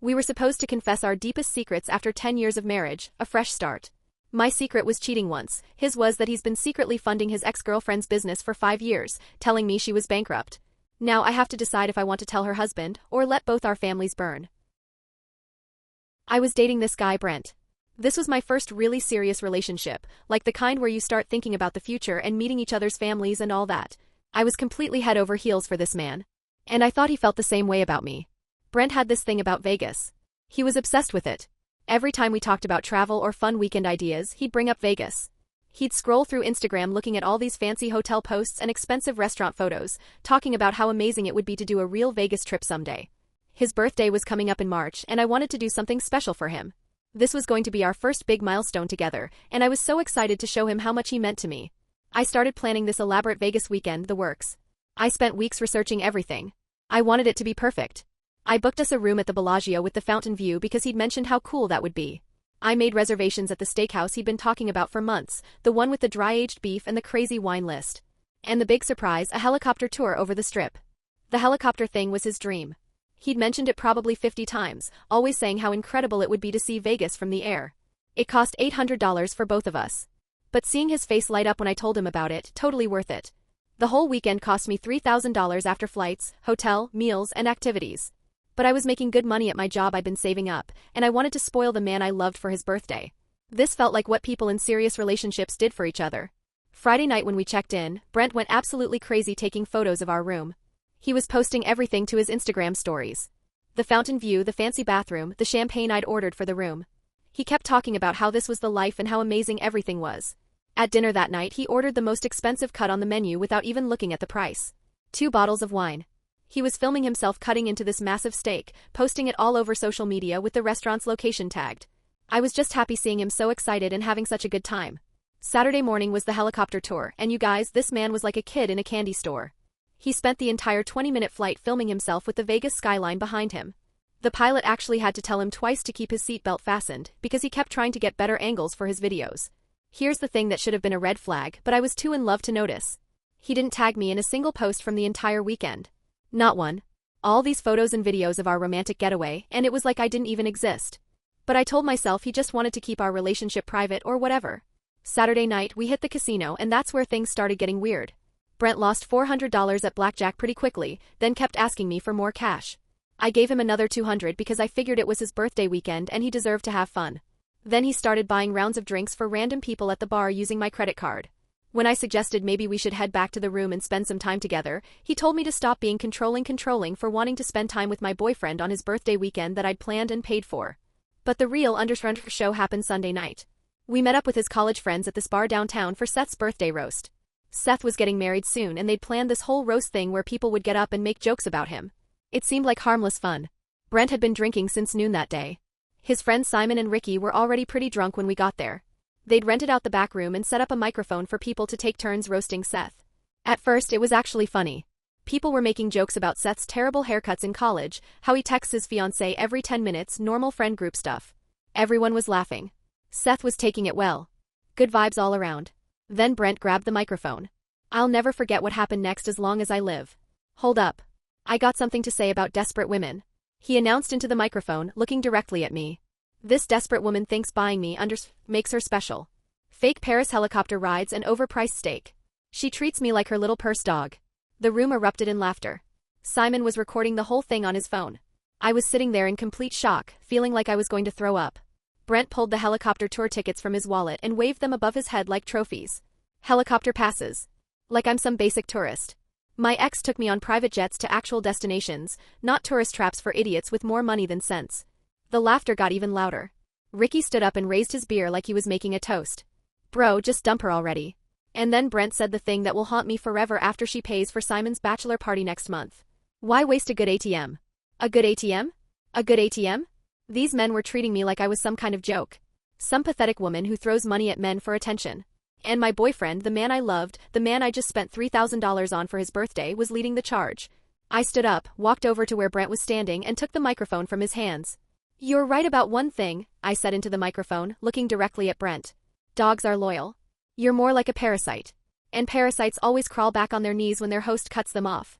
We were supposed to confess our deepest secrets after 10 years of marriage, a fresh start. My secret was cheating once, his was that he's been secretly funding his ex-girlfriend's business for 5 years, telling me she was bankrupt. Now I have to decide if I want to tell her husband, or let both our families burn. I was dating this guy Brent. This was my first really serious relationship, like the kind where you start thinking about the future and meeting each other's families and all that. I was completely head over heels for this man. And I thought he felt the same way about me. Brent had this thing about Vegas. He was obsessed with it. Every time we talked about travel or fun weekend ideas, he'd bring up Vegas. He'd scroll through Instagram looking at all these fancy hotel posts and expensive restaurant photos, talking about how amazing it would be to do a real Vegas trip someday. His birthday was coming up in March, and I wanted to do something special for him. This was going to be our first big milestone together, and I was so excited to show him how much he meant to me. I started planning this elaborate Vegas weekend, the works. I spent weeks researching everything. I wanted it to be perfect. I booked us a room at the Bellagio with the fountain view because he'd mentioned how cool that would be. I made reservations at the steakhouse he'd been talking about for months, the one with the dry-aged beef and the crazy wine list. And the big surprise, a helicopter tour over the strip. The helicopter thing was his dream. He'd mentioned it probably 50 times, always saying how incredible it would be to see Vegas from the air. It cost $800 for both of us. But seeing his face light up when I told him about it, totally worth it. The whole weekend cost me $3,000 after flights, hotel, meals, and activities. But I was making good money at my job I'd been saving up, and I wanted to spoil the man I loved for his birthday. This felt like what people in serious relationships did for each other. Friday night when we checked in, Brent went absolutely crazy taking photos of our room. He was posting everything to his Instagram stories. The fountain view, the fancy bathroom, the champagne I'd ordered for the room. He kept talking about how this was the life and how amazing everything was. At dinner that night he ordered the most expensive cut on the menu without even looking at the price. 2 bottles of wine. He was filming himself cutting into this massive steak, posting it all over social media with the restaurant's location tagged. I was just happy seeing him so excited and having such a good time. Saturday morning was the helicopter tour, and you guys, this man was like a kid in a candy store. He spent the entire 20-minute flight filming himself with the Vegas skyline behind him. The pilot actually had to tell him twice to keep his seatbelt fastened, because he kept trying to get better angles for his videos. Here's the thing that should have been a red flag, but I was too in love to notice. He didn't tag me in a single post from the entire weekend. Not one. All these photos and videos of our romantic getaway, and it was like I didn't even exist. But I told myself he just wanted to keep our relationship private or whatever. Saturday night we hit the casino, and that's where things started getting weird. Brent lost $400 at blackjack pretty quickly, then kept asking me for more cash. I gave him another $200 because I figured it was his birthday weekend and he deserved to have fun. Then he started buying rounds of drinks for random people at the bar using my credit card. When I suggested maybe we should head back to the room and spend some time together, he told me to stop being controlling for wanting to spend time with my boyfriend on his birthday weekend that I'd planned and paid for. But the real underfront show happened Sunday night. We met up with his college friends at this bar downtown for Seth's birthday roast. Seth was getting married soon and they'd planned this whole roast thing where people would get up and make jokes about him. It seemed like harmless fun. Brent had been drinking since noon that day. His friends Simon and Ricky were already pretty drunk when we got there. They'd rented out the back room and set up a microphone for people to take turns roasting Seth. At first it was actually funny. People were making jokes about Seth's terrible haircuts in college, how he texts his fiancée every 10 minutes, normal friend group stuff. Everyone was laughing. Seth was taking it well. Good vibes all around. Then Brent grabbed the microphone. I'll never forget what happened next as long as I live. Hold up. I got something to say about desperate women. He announced into the microphone, looking directly at me. This desperate woman thinks buying me makes her special. Fake Paris helicopter rides and overpriced steak. She treats me like her little purse dog. The room erupted in laughter. Simon was recording the whole thing on his phone. I was sitting there in complete shock, feeling like I was going to throw up. Brent pulled the helicopter tour tickets from his wallet and waved them above his head like trophies. Helicopter passes. Like I'm some basic tourist. My ex took me on private jets to actual destinations, not tourist traps for idiots with more money than sense. The laughter got even louder. Ricky stood up and raised his beer like he was making a toast. Bro, just dump her already. And then Brent said the thing that will haunt me forever after she pays for Simon's bachelor party next month. Why waste a good ATM? A good ATM? A good ATM? These men were treating me like I was some kind of joke. Some pathetic woman who throws money at men for attention. And my boyfriend, the man I loved, the man I just spent $3,000 on for his birthday, was leading the charge. I stood up, walked over to where Brent was standing and took the microphone from his hands. You're right about one thing, I said into the microphone, looking directly at Brent. Dogs are loyal. You're more like a parasite. And parasites always crawl back on their knees when their host cuts them off.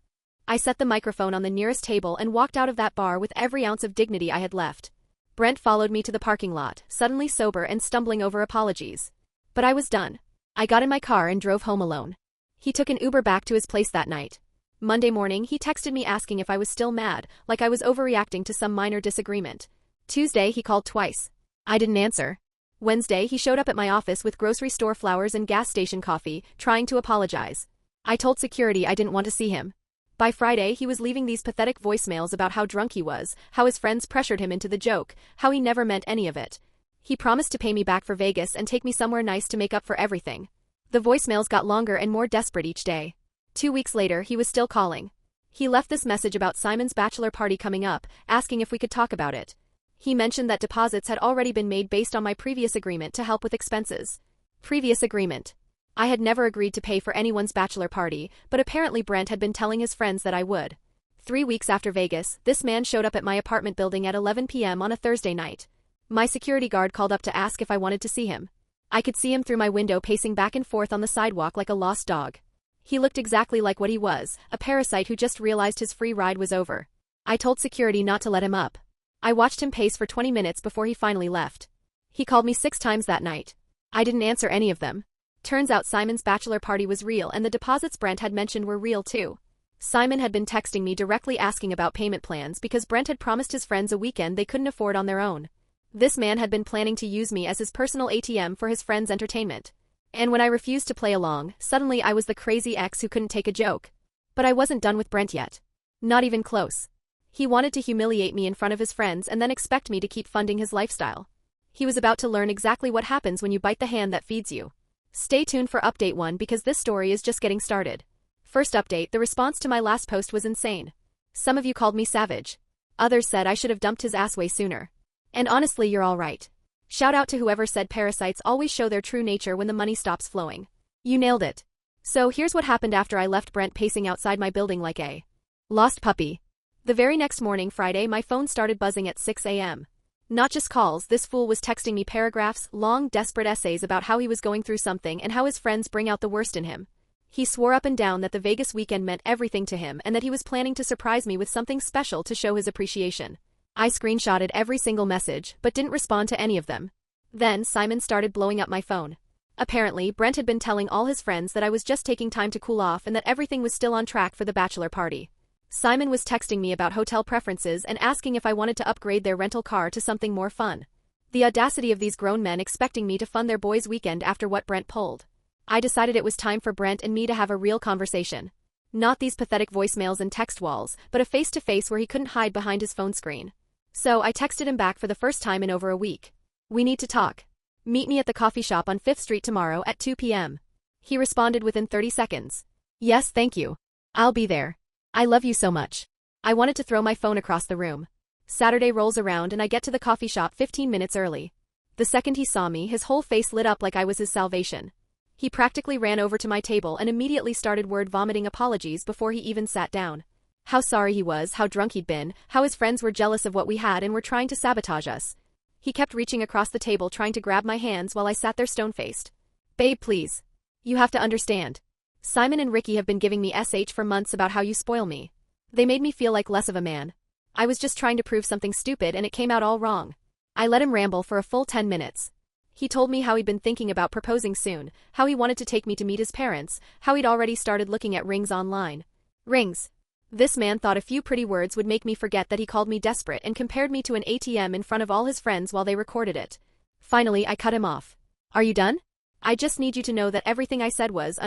I set the microphone on the nearest table and walked out of that bar with every ounce of dignity I had left. Brent followed me to the parking lot, suddenly sober and stumbling over apologies. But I was done. I got in my car and drove home alone. He took an Uber back to his place that night. Monday morning, he texted me asking if I was still mad, like I was overreacting to some minor disagreement. Tuesday, he called twice. I didn't answer. Wednesday, he showed up at my office with grocery store flowers and gas station coffee, trying to apologize. I told security I didn't want to see him. By Friday, he was leaving these pathetic voicemails about how drunk he was, how his friends pressured him into the joke, how he never meant any of it. He promised to pay me back for Vegas and take me somewhere nice to make up for everything. The voicemails got longer and more desperate each day. 2 weeks later, he was still calling. He left this message about Simon's bachelor party coming up, asking if we could talk about it. He mentioned that deposits had already been made based on my previous agreement to help with expenses. Previous agreement. I had never agreed to pay for anyone's bachelor party, but apparently Brent had been telling his friends that I would. 3 weeks after Vegas, this man showed up at my apartment building at 11 p.m. on a Thursday night. My security guard called up to ask if I wanted to see him. I could see him through my window pacing back and forth on the sidewalk like a lost dog. He looked exactly like what he was, a parasite who just realized his free ride was over. I told security not to let him up. I watched him pace for 20 minutes before he finally left. He called me 6 times that night. I didn't answer any of them. Turns out Simon's bachelor party was real and the deposits Brent had mentioned were real too. Simon had been texting me directly asking about payment plans because Brent had promised his friends a weekend they couldn't afford on their own. This man had been planning to use me as his personal ATM for his friends' entertainment. And when I refused to play along, suddenly I was the crazy ex who couldn't take a joke. But I wasn't done with Brent yet. Not even close. He wanted to humiliate me in front of his friends and then expect me to keep funding his lifestyle. He was about to learn exactly what happens when you bite the hand that feeds you. Stay tuned for update 1 because this story is just getting started. First update, the response to my last post was insane. Some of you called me savage. Others said I should have dumped his ass way sooner. And honestly, you're all right. Shout out to whoever said parasites always show their true nature when the money stops flowing. You nailed it. So here's what happened after I left Brent pacing outside my building like a lost puppy. The very next morning, Friday, my phone started buzzing at 6 a.m. Not just calls, this fool was texting me paragraphs, long, desperate essays about how he was going through something and how his friends bring out the worst in him. He swore up and down that the Vegas weekend meant everything to him and that he was planning to surprise me with something special to show his appreciation. I screenshotted every single message, but didn't respond to any of them. Then, Simon started blowing up my phone. Apparently, Brent had been telling all his friends that I was just taking time to cool off and that everything was still on track for the bachelor party. Simon was texting me about hotel preferences and asking if I wanted to upgrade their rental car to something more fun. The audacity of these grown men expecting me to fund their boys' weekend after what Brent pulled. I decided it was time for Brent and me to have a real conversation. Not these pathetic voicemails and text walls, but a face-to-face where he couldn't hide behind his phone screen. So I texted him back for the first time in over a week. We need to talk. Meet me at the coffee shop on 5th Street tomorrow at 2 p.m. He responded within 30 seconds. Yes, thank you. I'll be there. I love you so much. I wanted to throw my phone across the room. Saturday rolls around and I get to the coffee shop 15 minutes early. The second he saw me, his whole face lit up like I was his salvation. He practically ran over to my table and immediately started word-vomiting apologies before he even sat down. How sorry he was, how drunk he'd been, how his friends were jealous of what we had and were trying to sabotage us. He kept reaching across the table trying to grab my hands while I sat there stone-faced. Babe, please. You have to understand. Simon and Ricky have been giving me SH for months about how you spoil me. They made me feel like less of a man. I was just trying to prove something stupid and it came out all wrong. I let him ramble for a full 10 minutes. He told me how he'd been thinking about proposing soon, how he wanted to take me to meet his parents, how he'd already started looking at rings online. Rings. This man thought a few pretty words would make me forget that he called me desperate and compared me to an ATM in front of all his friends while they recorded it. Finally, I cut him off. Are you done? I just need you to know that everything I said was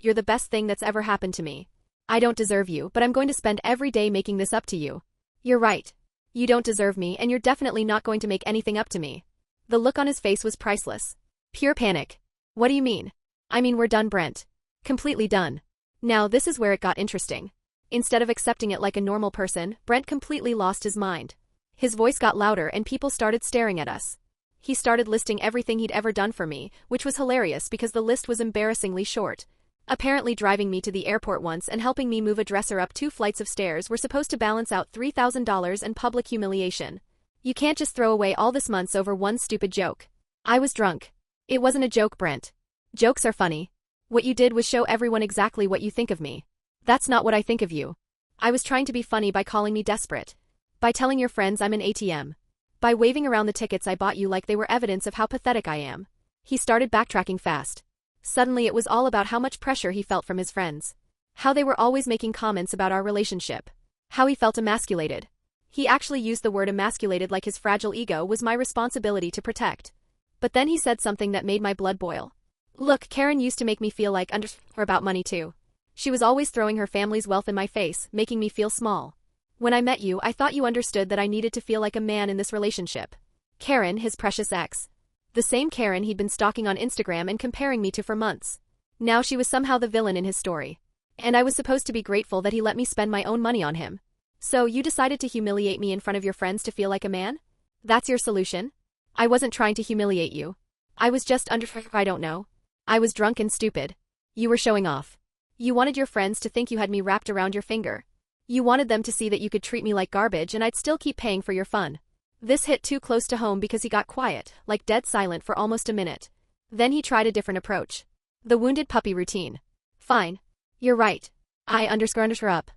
you're the best thing that's ever happened to me. I don't deserve you, but I'm going to spend every day making this up to you. You're right. You don't deserve me and you're definitely not going to make anything up to me. The look on his face was priceless. Pure panic. What do you mean? I mean we're done, Brent. Completely done. Now this is where it got interesting. Instead of accepting it like a normal person, Brent completely lost his mind. His voice got louder and people started staring at us. He started listing everything he'd ever done for me, which was hilarious because the list was embarrassingly short. Apparently driving me to the airport once and helping me move a dresser up 2 flights of stairs were supposed to balance out $3,000 in public humiliation. You can't just throw away all this months over one stupid joke. I was drunk. It wasn't a joke, Brent. Jokes are funny. What you did was show everyone exactly what you think of me. That's not what I think of you. I was trying to be funny by calling me desperate. By telling your friends I'm an ATM. By waving around the tickets I bought you like they were evidence of how pathetic I am. He started backtracking fast. Suddenly it was all about how much pressure he felt from his friends. How they were always making comments about our relationship. How he felt emasculated. He actually used the word emasculated like his fragile ego was my responsibility to protect. But then he said something that made my blood boil. Look, Karen used to make me feel like about money too. She was always throwing her family's wealth in my face, making me feel small. When I met you, I thought you understood that I needed to feel like a man in this relationship. Karen, his precious ex. The same Karen he'd been stalking on Instagram and comparing me to for months. Now she was somehow the villain in his story. And I was supposed to be grateful that he let me spend my own money on him. So you decided to humiliate me in front of your friends to feel like a man? That's your solution? I wasn't trying to humiliate you. I was just I don't know. I was drunk and stupid. You were showing off. You wanted your friends to think you had me wrapped around your finger. You wanted them to see that you could treat me like garbage and I'd still keep paying for your fun. This hit too close to home because he got quiet, like dead silent for almost a minute. Then he tried a different approach. The wounded puppy routine. Fine. You're right. I underscore up.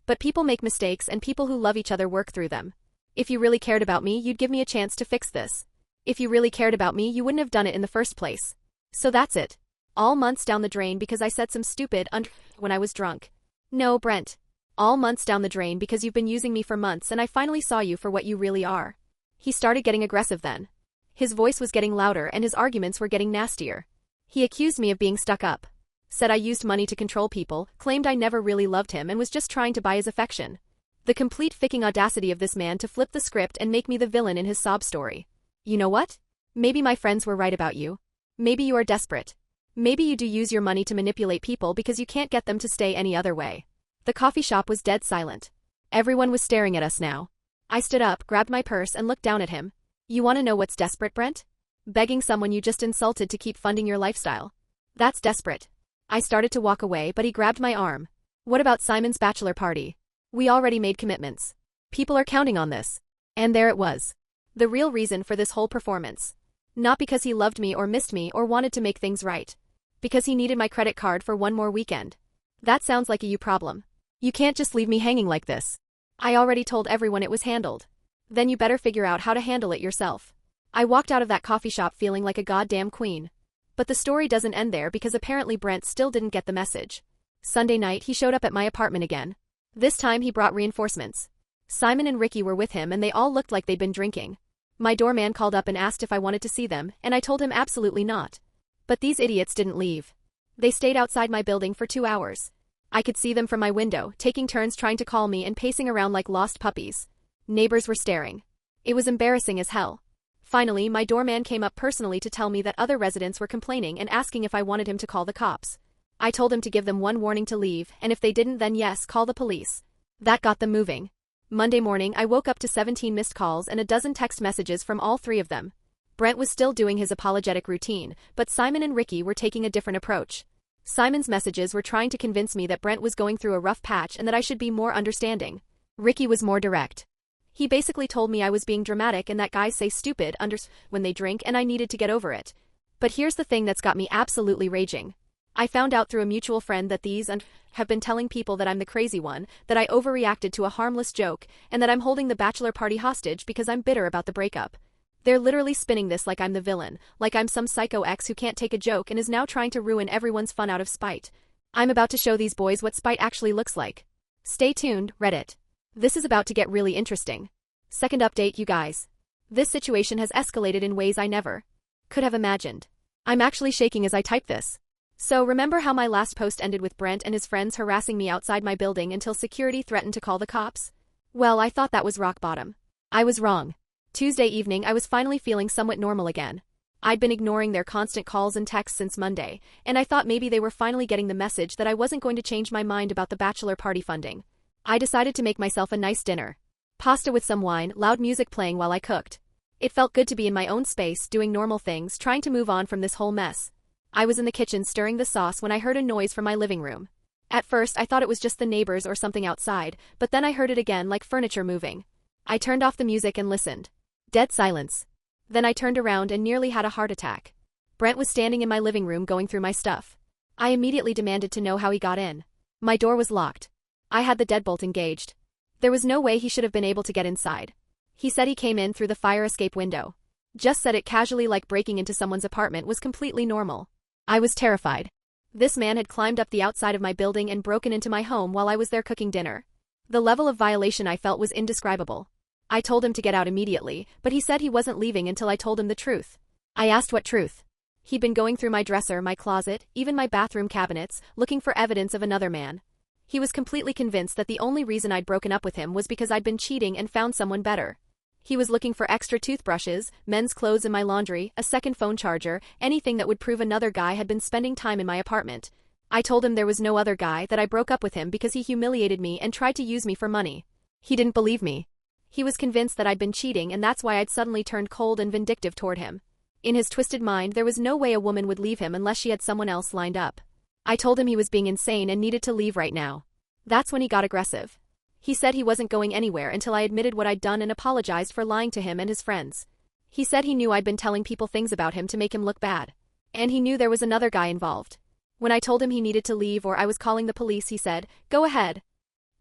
But people make mistakes and people who love each other work through them. If you really cared about me, you'd give me a chance to fix this. If you really cared about me, you wouldn't have done it in the first place. So that's it. All months down the drain because I said some stupid when I was drunk. No, Brent. All months down the drain because you've been using me for months and I finally saw you for what you really are. He started getting aggressive then. His voice was getting louder and his arguments were getting nastier. He accused me of being stuck up. Said I used money to control people, claimed I never really loved him and was just trying to buy his affection. The complete ficking audacity of this man to flip the script and make me the villain in his sob story. You know what? Maybe my friends were right about you. Maybe you are desperate. Maybe you do use your money to manipulate people because you can't get them to stay any other way. The coffee shop was dead silent. Everyone was staring at us now. I stood up, grabbed my purse and looked down at him. You want to know what's desperate, Brent? Begging someone you just insulted to keep funding your lifestyle. That's desperate. I started to walk away but he grabbed my arm. What about Simon's bachelor party? We already made commitments. People are counting on this. And there it was. The real reason for this whole performance. Not because he loved me or missed me or wanted to make things right. Because he needed my credit card for one more weekend. That sounds like a you problem. You can't just leave me hanging like this. I already told everyone it was handled. Then you better figure out how to handle it yourself. I walked out of that coffee shop feeling like a goddamn queen. But the story doesn't end there because apparently Brent still didn't get the message. Sunday night he showed up at my apartment again. This time he brought reinforcements. Simon and Ricky were with him and they all looked like they'd been drinking. My doorman called up and asked if I wanted to see them, and I told him absolutely not. But these idiots didn't leave. They stayed outside my building for 2 hours. I could see them from my window, taking turns trying to call me and pacing around like lost puppies. Neighbors were staring. It was embarrassing as hell. Finally, my doorman came up personally to tell me that other residents were complaining and asking if I wanted him to call the cops. I told him to give them one warning to leave, and if they didn't then yes, call the police. That got them moving. Monday morning I woke up to 17 missed calls and a dozen text messages from all three of them. Brent was still doing his apologetic routine, but Simon and Ricky were taking a different approach. Simon's messages were trying to convince me that Brent was going through a rough patch and that I should be more understanding. Ricky was more direct. He basically told me I was being dramatic and that guys say stupid when they drink and I needed to get over it. But here's the thing that's got me absolutely raging. I found out through a mutual friend that these have been telling people that I'm the crazy one, that I overreacted to a harmless joke, and that I'm holding the bachelor party hostage because I'm bitter about the breakup. They're literally spinning this like I'm the villain, like I'm some psycho ex who can't take a joke and is now trying to ruin everyone's fun out of spite. I'm about to show these boys what spite actually looks like. Stay tuned, Reddit. This is about to get really interesting. Second update, you guys. This situation has escalated in ways I never could have imagined. I'm actually shaking as I type this. So remember how my last post ended with Brent and his friends harassing me outside my building until security threatened to call the cops? Well, I thought that was rock bottom. I was wrong. Tuesday evening I was finally feeling somewhat normal again. I'd been ignoring their constant calls and texts since Monday, and I thought maybe they were finally getting the message that I wasn't going to change my mind about the bachelor party funding. I decided to make myself a nice dinner. Pasta with some wine, loud music playing while I cooked. It felt good to be in my own space, doing normal things, trying to move on from this whole mess. I was in the kitchen stirring the sauce when I heard a noise from my living room. At first I thought it was just the neighbors or something outside, but then I heard it again like furniture moving. I turned off the music and listened. Dead silence. Then I turned around and nearly had a heart attack. Brent was standing in my living room going through my stuff. I immediately demanded to know how he got in. My door was locked. I had the deadbolt engaged. There was no way he should have been able to get inside. He said he came in through the fire escape window. Just said it casually, like breaking into someone's apartment was completely normal. I was terrified. This man had climbed up the outside of my building and broken into my home while I was there cooking dinner. The level of violation I felt was indescribable. I told him to get out immediately, but he said he wasn't leaving until I told him the truth. I asked what truth. He'd been going through my dresser, my closet, even my bathroom cabinets, looking for evidence of another man. He was completely convinced that the only reason I'd broken up with him was because I'd been cheating and found someone better. He was looking for extra toothbrushes, men's clothes in my laundry, a second phone charger, anything that would prove another guy had been spending time in my apartment. I told him there was no other guy, that I broke up with him because he humiliated me and tried to use me for money. He didn't believe me. He was convinced that I'd been cheating, and that's why I'd suddenly turned cold and vindictive toward him. In his twisted mind, there was no way a woman would leave him unless she had someone else lined up. I told him he was being insane and needed to leave right now. That's when he got aggressive. He said he wasn't going anywhere until I admitted what I'd done and apologized for lying to him and his friends. He said he knew I'd been telling people things about him to make him look bad. And he knew there was another guy involved. When I told him he needed to leave or I was calling the police, he said, "Go ahead."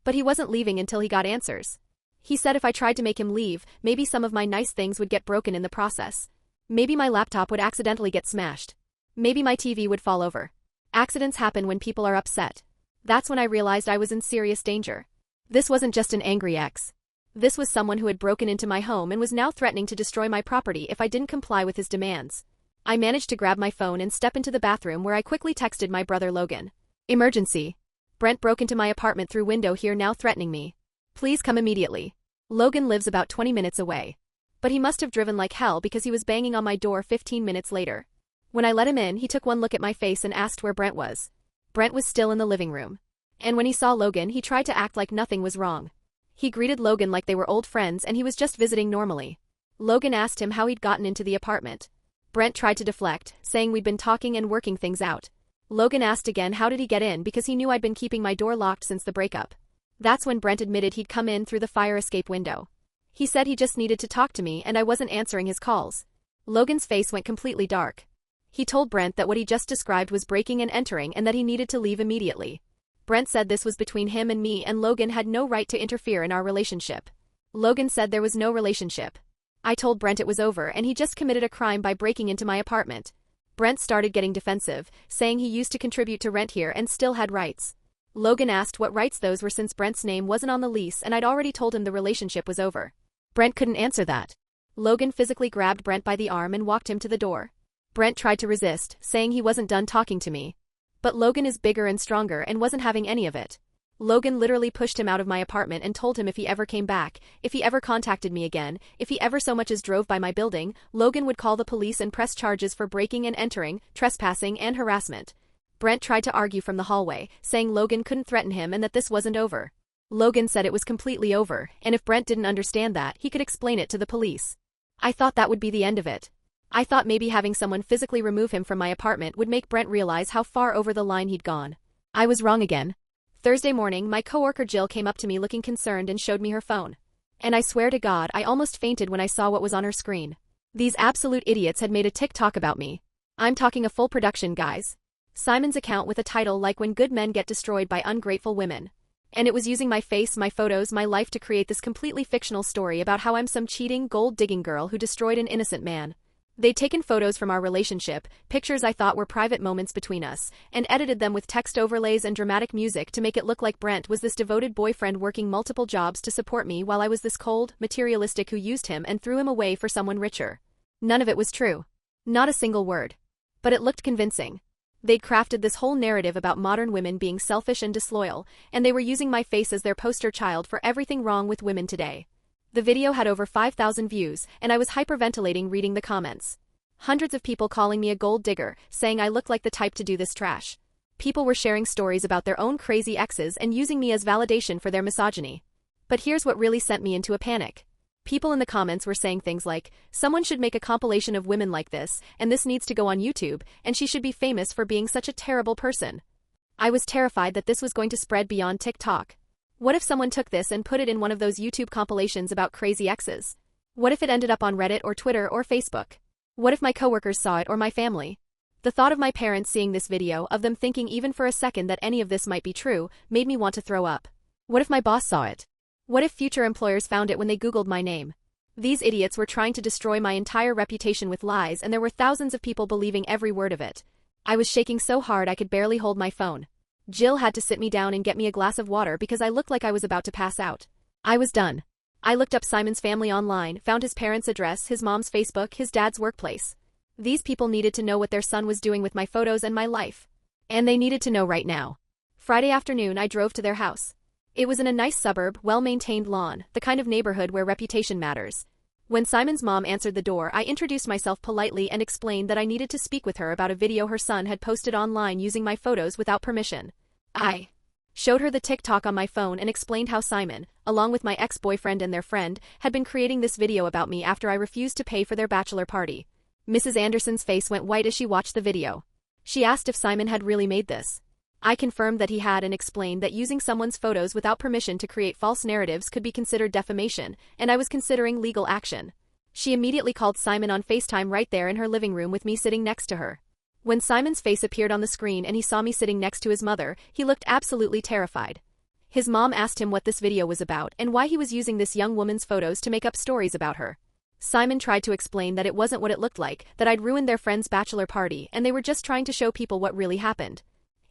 But he wasn't leaving until he got answers. He said if I tried to make him leave, maybe some of my nice things would get broken in the process. Maybe my laptop would accidentally get smashed. Maybe my TV would fall over. Accidents happen when people are upset. That's when I realized I was in serious danger. This wasn't just an angry ex. This was someone who had broken into my home and was now threatening to destroy my property if I didn't comply with his demands. I managed to grab my phone and step into the bathroom, where I quickly texted my brother Logan. "Emergency. Brent broke into my apartment through window here, now threatening me. Please come immediately." Logan lives about 20 minutes away. But he must have driven like hell because he was banging on my door 15 minutes later. When I let him in, he took one look at my face and asked where Brent was. Brent was still in the living room. And when he saw Logan, he tried to act like nothing was wrong. He greeted Logan like they were old friends and he was just visiting normally. Logan asked him how he'd gotten into the apartment. Brent tried to deflect, saying we'd been talking and working things out. Logan asked again how did he get in because he knew I'd been keeping my door locked since the breakup. That's when Brent admitted he'd come in through the fire escape window. He said he just needed to talk to me and I wasn't answering his calls. Logan's face went completely dark. He told Brent that what he just described was breaking and entering and that he needed to leave immediately. Brent said this was between him and me and Logan had no right to interfere in our relationship. Logan said there was no relationship. I told Brent it was over and he just committed a crime by breaking into my apartment. Brent started getting defensive, saying he used to contribute to rent here and still had rights. Logan asked what rights those were since Brent's name wasn't on the lease and I'd already told him the relationship was over. Brent couldn't answer that. Logan physically grabbed Brent by the arm and walked him to the door. Brent tried to resist, saying he wasn't done talking to me. But Logan is bigger and stronger and wasn't having any of it. Logan literally pushed him out of my apartment and told him if he ever came back, if he ever contacted me again, if he ever so much as drove by my building, Logan would call the police and press charges for breaking and entering, trespassing, and harassment. Brent tried to argue from the hallway, saying Logan couldn't threaten him and that this wasn't over. Logan said it was completely over, and if Brent didn't understand that, he could explain it to the police. I thought that would be the end of it. I thought maybe having someone physically remove him from my apartment would make Brent realize how far over the line he'd gone. I was wrong again. Thursday morning, my coworker Jill came up to me looking concerned and showed me her phone. And I swear to God, I almost fainted when I saw what was on her screen. These absolute idiots had made a TikTok about me. I'm talking a full production, guys. Simon's account with a title like "When Good Men Get Destroyed by Ungrateful Women." And it was using my face, my photos, my life to create this completely fictional story about how I'm some cheating, gold-digging girl who destroyed an innocent man. They'd taken photos from our relationship, pictures I thought were private moments between us, and edited them with text overlays and dramatic music to make it look like Brent was this devoted boyfriend working multiple jobs to support me while I was this cold, materialistic who used him and threw him away for someone richer. None of it was true. Not a single word. But it looked convincing. They'd crafted this whole narrative about modern women being selfish and disloyal, and they were using my face as their poster child for everything wrong with women today. The video had over 5,000 views, and I was hyperventilating reading the comments. Hundreds of people calling me a gold digger, saying I looked like the type to do this trash. People were sharing stories about their own crazy exes and using me as validation for their misogyny. But here's what really sent me into a panic. People in the comments were saying things like, someone should make a compilation of women like this, and this needs to go on YouTube, and she should be famous for being such a terrible person. I was terrified that this was going to spread beyond TikTok. What if someone took this and put it in one of those YouTube compilations about crazy exes? What if it ended up on Reddit or Twitter or Facebook? What if my coworkers saw it or my family? The thought of my parents seeing this video, of them thinking even for a second that any of this might be true, made me want to throw up. What if my boss saw it? What if future employers found it when they Googled my name? These idiots were trying to destroy my entire reputation with lies, and there were thousands of people believing every word of it. I was shaking so hard I could barely hold my phone. Jill had to sit me down and get me a glass of water because I looked like I was about to pass out. I was done. I looked up Simon's family online, found his parents' address, his mom's Facebook, his dad's workplace. These people needed to know what their son was doing with my photos and my life. And they needed to know right now. Friday afternoon, I drove to their house. It was in a nice suburb, well-maintained lawn, the kind of neighborhood where reputation matters. When Simon's mom answered the door, I introduced myself politely and explained that I needed to speak with her about a video her son had posted online using my photos without permission. I showed her the TikTok on my phone and explained how Simon, along with my ex-boyfriend and their friend, had been creating this video about me after I refused to pay for their bachelor party. Mrs. Anderson's face went white as she watched the video. She asked if Simon had really made this. I confirmed that he had and explained that using someone's photos without permission to create false narratives could be considered defamation, and I was considering legal action. She immediately called Simon on FaceTime right there in her living room with me sitting next to her. When Simon's face appeared on the screen and he saw me sitting next to his mother, he looked absolutely terrified. His mom asked him what this video was about and why he was using this young woman's photos to make up stories about her. Simon tried to explain that it wasn't what it looked like, that I'd ruined their friend's bachelor party and they were just trying to show people what really happened.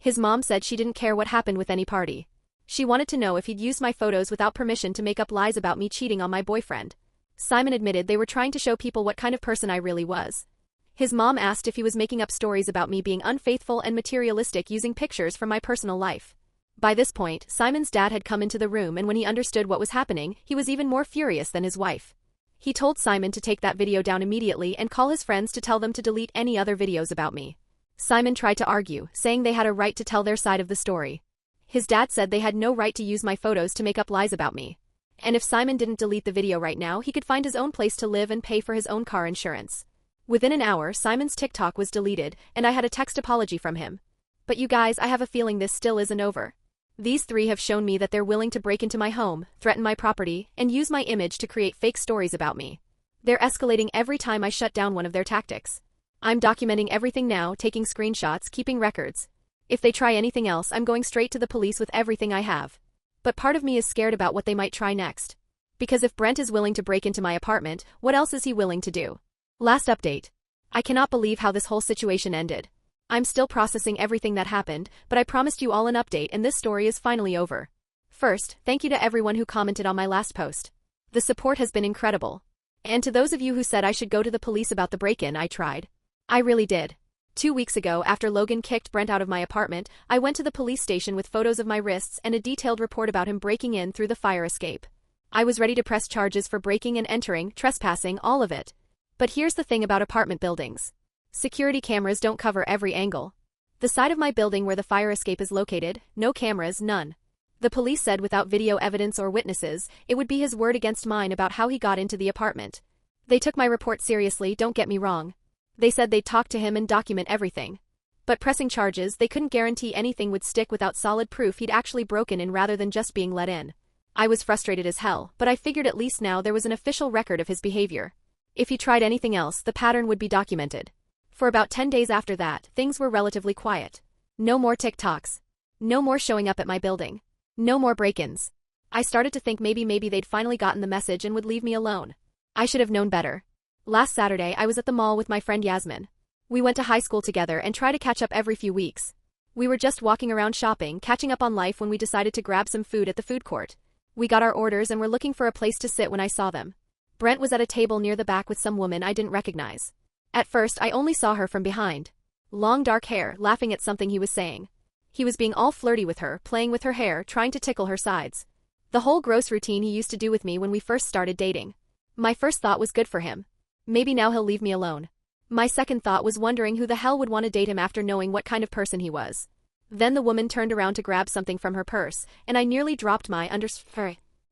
His mom said she didn't care what happened with any party. She wanted to know if he'd used my photos without permission to make up lies about me cheating on my boyfriend. Simon admitted they were trying to show people what kind of person I really was. His mom asked if he was making up stories about me being unfaithful and materialistic using pictures from my personal life. By this point, Simon's dad had come into the room, and when he understood what was happening, he was even more furious than his wife. He told Simon to take that video down immediately and call his friends to tell them to delete any other videos about me. Simon tried to argue, saying they had a right to tell their side of the story. His dad said they had no right to use my photos to make up lies about me. And if Simon didn't delete the video right now, he could find his own place to live and pay for his own car insurance. Within an hour, Simon's TikTok was deleted, and I had a text apology from him. But you guys, I have a feeling this still isn't over. These three have shown me that they're willing to break into my home, threaten my property, and use my image to create fake stories about me. They're escalating every time I shut down one of their tactics. I'm documenting everything now, taking screenshots, keeping records. If they try anything else, I'm going straight to the police with everything I have. But part of me is scared about what they might try next. Because if Brent is willing to break into my apartment, what else is he willing to do? Last update. I cannot believe how this whole situation ended. I'm still processing everything that happened, but I promised you all an update and this story is finally over. First, thank you to everyone who commented on my last post. The support has been incredible. And to those of you who said I should go to the police about the break-in, I tried. I really did. 2 weeks ago, after Logan kicked Brent out of my apartment, I went to the police station with photos of my wrists and a detailed report about him breaking in through the fire escape. I was ready to press charges for breaking and entering, trespassing, all of it. But here's the thing about apartment buildings. Security cameras don't cover every angle. The side of my building where the fire escape is located, no cameras, none. The police said without video evidence or witnesses, it would be his word against mine about how he got into the apartment. They took my report seriously, don't get me wrong. They said they'd talk to him and document everything. But pressing charges, they couldn't guarantee anything would stick without solid proof he'd actually broken in rather than just being let in. I was frustrated as hell, but I figured at least now there was an official record of his behavior. If he tried anything else, the pattern would be documented. For about 10 days after that, things were relatively quiet. No more TikToks. No more showing up at my building. No more break-ins. I started to think maybe they'd finally gotten the message and would leave me alone. I should have known better. Last Saturday, I was at the mall with my friend Yasmin. We went to high school together and try to catch up every few weeks. We were just walking around shopping, catching up on life when we decided to grab some food at the food court. We got our orders and were looking for a place to sit when I saw them. Brent was at a table near the back with some woman I didn't recognize. At first, I only saw her from behind. Long dark hair, laughing at something he was saying. He was being all flirty with her, playing with her hair, trying to tickle her sides. The whole gross routine he used to do with me when we first started dating. My first thought was good for him. Maybe now he'll leave me alone. My second thought was wondering who the hell would want to date him after knowing what kind of person he was. Then the woman turned around to grab something from her purse, and I nearly dropped my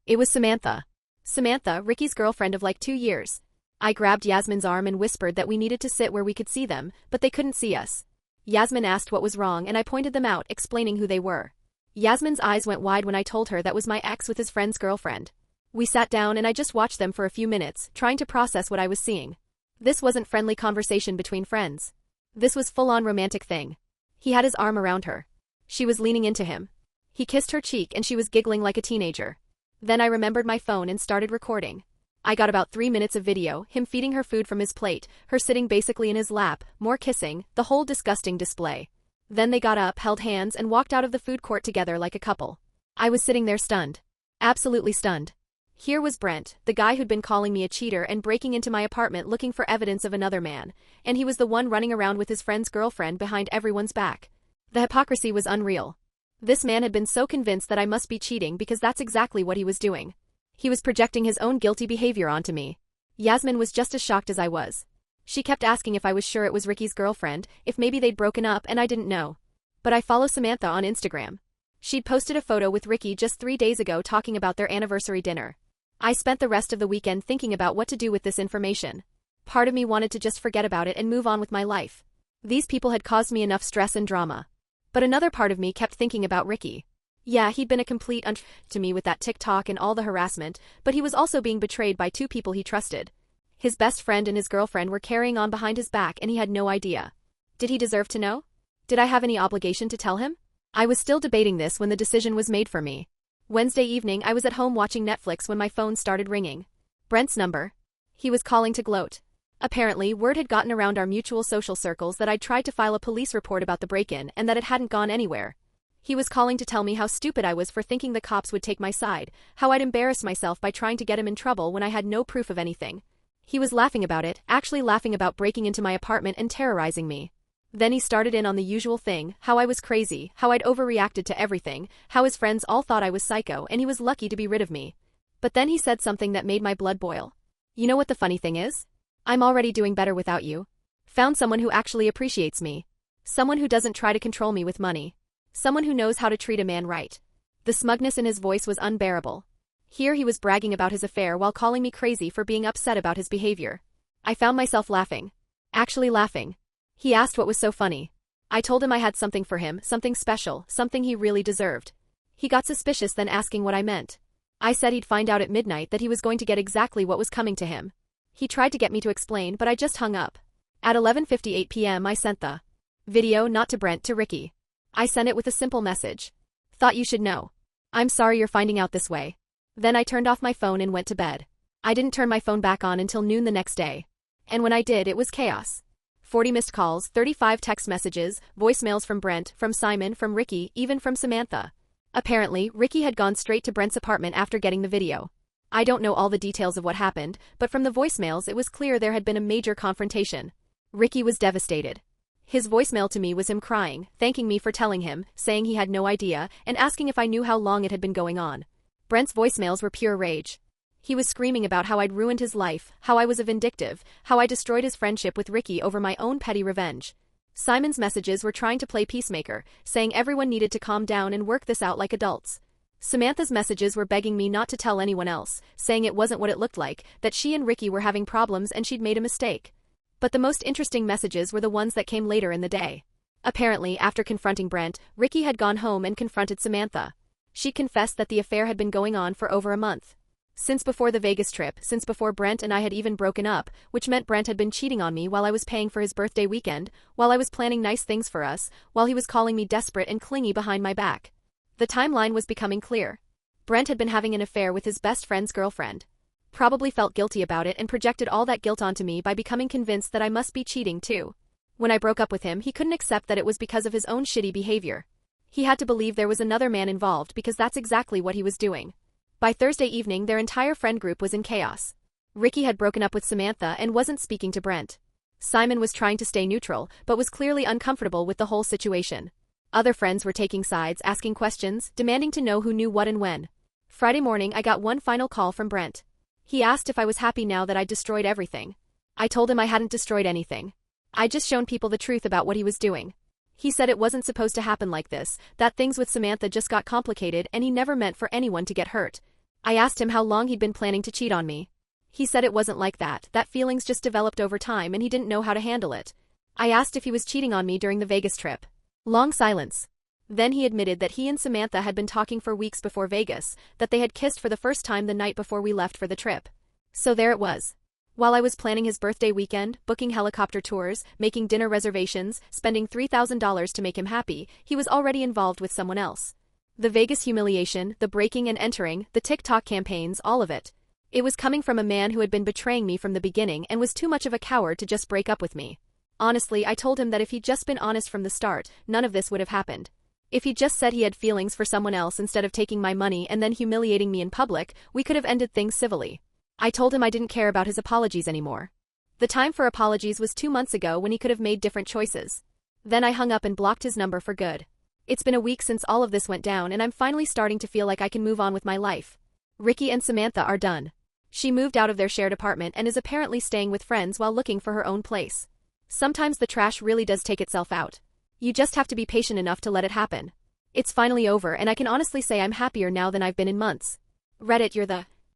It was Samantha. Samantha, Ricky's girlfriend of like 2 years. I grabbed Yasmin's arm and whispered that we needed to sit where we could see them, but they couldn't see us. Yasmin asked what was wrong and I pointed them out, explaining who they were. Yasmin's eyes went wide when I told her that was my ex with his friend's girlfriend. We sat down and I just watched them for a few minutes, trying to process what I was seeing. This wasn't friendly conversation between friends. This was full-on romantic thing. He had his arm around her. She was leaning into him. He kissed her cheek and she was giggling like a teenager. Then I remembered my phone and started recording. I got about 3 minutes of video, him feeding her food from his plate, her sitting basically in his lap, more kissing, the whole disgusting display. Then they got up, held hands and walked out of the food court together like a couple. I was sitting there stunned. Absolutely stunned. Here was Brent, the guy who'd been calling me a cheater and breaking into my apartment looking for evidence of another man, and he was the one running around with his friend's girlfriend behind everyone's back. The hypocrisy was unreal. This man had been so convinced that I must be cheating because that's exactly what he was doing. He was projecting his own guilty behavior onto me. Yasmin was just as shocked as I was. She kept asking if I was sure it was Ricky's girlfriend, if maybe they'd broken up and I didn't know. But I follow Samantha on Instagram. She'd posted a photo with Ricky just 3 days ago talking about their anniversary dinner. I spent the rest of the weekend thinking about what to do with this information. Part of me wanted to just forget about it and move on with my life. These people had caused me enough stress and drama. But another part of me kept thinking about Ricky. Yeah, he'd been a complete to me with that TikTok and all the harassment, but he was also being betrayed by 2 people he trusted. His best friend and his girlfriend were carrying on behind his back and he had no idea. Did he deserve to know? Did I have any obligation to tell him? I was still debating this when the decision was made for me. Wednesday evening I was at home watching Netflix when my phone started ringing. Brent's number. He was calling to gloat. Apparently, word had gotten around our mutual social circles that I'd tried to file a police report about the break-in and that it hadn't gone anywhere. He was calling to tell me how stupid I was for thinking the cops would take my side, how I'd embarrassed myself by trying to get him in trouble when I had no proof of anything. He was laughing about it, actually laughing about breaking into my apartment and terrorizing me. Then he started in on the usual thing, how I was crazy, how I'd overreacted to everything, how his friends all thought I was psycho and he was lucky to be rid of me. But then he said something that made my blood boil. You know what the funny thing is? I'm already doing better without you. Found someone who actually appreciates me. Someone who doesn't try to control me with money. Someone who knows how to treat a man right. The smugness in his voice was unbearable. Here he was bragging about his affair while calling me crazy for being upset about his behavior. I found myself laughing. Actually laughing. He asked what was so funny. I told him I had something for him, something special, something he really deserved. He got suspicious then asking what I meant. I said he'd find out at midnight that he was going to get exactly what was coming to him. He tried to get me to explain but I just hung up. At 11:58 p.m. I sent the video not to Brent to Ricky. I sent it with a simple message. Thought you should know. I'm sorry you're finding out this way. Then I turned off my phone and went to bed. I didn't turn my phone back on until noon the next day. And when I did, it was chaos. 40 missed calls, 35 text messages, voicemails from Brent, from Simon, from Ricky, even from Samantha. Apparently, Ricky had gone straight to Brent's apartment after getting the video. I don't know all the details of what happened, but from the voicemails it was clear there had been a major confrontation. Ricky was devastated. His voicemail to me was him crying, thanking me for telling him, saying he had no idea, and asking if I knew how long it had been going on. Brent's voicemails were pure rage. He was screaming about how I'd ruined his life, how I was a vindictive, how I destroyed his friendship with Ricky over my own petty revenge. Simon's messages were trying to play peacemaker, saying everyone needed to calm down and work this out like adults. Samantha's messages were begging me not to tell anyone else, saying it wasn't what it looked like, that she and Ricky were having problems and she'd made a mistake. But the most interesting messages were the ones that came later in the day. Apparently, after confronting Brent, Ricky had gone home and confronted Samantha. She confessed that the affair had been going on for over a month. Since before the Vegas trip, since before Brent and I had even broken up, which meant Brent had been cheating on me while I was paying for his birthday weekend, while I was planning nice things for us, while he was calling me desperate and clingy behind my back. The timeline was becoming clear. Brent had been having an affair with his best friend's girlfriend. Probably felt guilty about it and projected all that guilt onto me by becoming convinced that I must be cheating too. When I broke up with him, he couldn't accept that it was because of his own shitty behavior. He had to believe there was another man involved because that's exactly what he was doing. By Thursday evening, their entire friend group was in chaos. Ricky had broken up with Samantha and wasn't speaking to Brent. Simon was trying to stay neutral, but was clearly uncomfortable with the whole situation. Other friends were taking sides, asking questions, demanding to know who knew what and when. Friday morning, I got one final call from Brent. He asked if I was happy now that I'd destroyed everything. I told him I hadn't destroyed anything. I'd just shown people the truth about what he was doing. He said it wasn't supposed to happen like this, that things with Samantha just got complicated and he never meant for anyone to get hurt. I asked him how long he'd been planning to cheat on me. He said it wasn't like that feelings just developed over time and he didn't know how to handle it. I asked if he was cheating on me during the Vegas trip. Long silence. Then he admitted that he and Samantha had been talking for weeks before Vegas, that they had kissed for the first time the night before we left for the trip. So there it was. While I was planning his birthday weekend, booking helicopter tours, making dinner reservations, spending $3,000 to make him happy, he was already involved with someone else. The Vegas humiliation, the breaking and entering, the TikTok campaigns, all of it. It was coming from a man who had been betraying me from the beginning and was too much of a coward to just break up with me. Honestly, I told him that if he'd just been honest from the start, none of this would have happened. If he'd just said he had feelings for someone else instead of taking my money and then humiliating me in public, we could have ended things civilly. I told him I didn't care about his apologies anymore. The time for apologies was 2 months ago when he could have made different choices. Then I hung up and blocked his number for good. It's been a week since all of this went down and I'm finally starting to feel like I can move on with my life. Ricky and Samantha are done. She moved out of their shared apartment and is apparently staying with friends while looking for her own place. Sometimes the trash really does take itself out. You just have to be patient enough to let it happen. It's finally over and I can honestly say I'm happier now than I've been in months. Reddit, you're the